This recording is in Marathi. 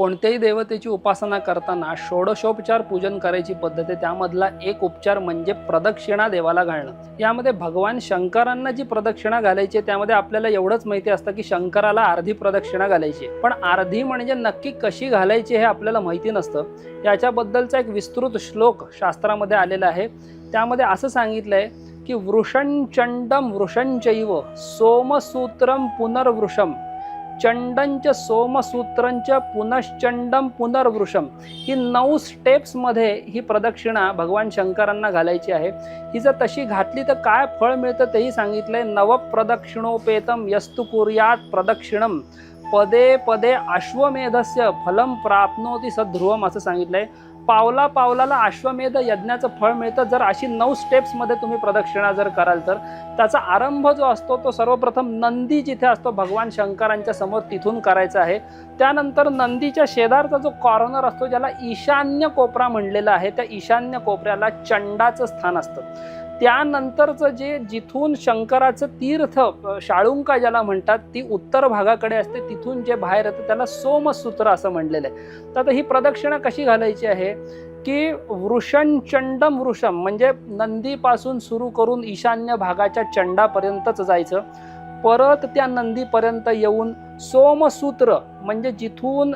कोणत्याही देवतेची उपासना करताना षोडशोपचार पूजन करायची पद्धत आहे। त्यामधला एक उपचार म्हणजे प्रदक्षिणा देवाला घालणं। यामध्ये भगवान शंकरांना जी प्रदक्षिणा घालायची आहे त्यामध्ये आपल्याला एवढंच माहिती असतं की शंकराला अर्धी प्रदक्षिणा घालायची आहे, पण अर्धी म्हणजे नक्की कशी घालायची हे आपल्याला माहिती नसतं। याच्याबद्दलचा एक विस्तृत श्लोक शास्त्रामध्ये आलेला आहे। त्यामध्ये असं सांगितलंय की वृषंचंडम वृषंचैव सोमसूत्रम पुनर्वृषम चंडंच सोमसूत्रंच पुनश्चंडम पुनर्वृषम। ही 9 स्टेप्समध्ये ही प्रदक्षिणा भगवान शंकरांना घालायची आहे। ही जर तशी घातली तर काय फळ मिळतं तेही सांगितलंय। नवप्रदक्षिणोपेतम यस्तु कुर्यात प्रदक्षिणम पदे पदे अश्वमेधस्य फलम प्राप्नोति सध्रुवम असं सांगितलंय। पावला पावलाला अश्वमेध यज्ञाचं फळ मिळतं जर अशी 9 स्टेप्समध्ये तुम्ही प्रदक्षिणा जर कराल तर। त्याचा आरंभ जो असतो तो सर्वप्रथम नंदी जिथे असतो भगवान शंकरांच्या समोर तिथून करायचा आहे। त्यानंतर नंदीच्या शेजारचा जो कॉर्नर असतो ज्याला ईशान्य कोपरा म्हणलेला आहे त्या ईशान्य कोपऱ्याला चंडाचं स्थान असतं। त्यानंतरचं जे जिथून शंकराचं तीर्थ शाळुंका ज्याला म्हणतात ती उत्तर भागाकडे असते, तिथून जे बाहेर येतं त्याला सोमसूत्र असं म्हणलेलं आहे। तर आता ही प्रदक्षिणा कशी घालायची आहे की वृषंचंडम वृषम म्हणजे नंदीपासून सुरू करून ईशान्य भागाच्या चंडापर्यंतच जायचं। परत त्या नंदीपर्यंत येऊन सोमसूत्र म्हणजे जिथून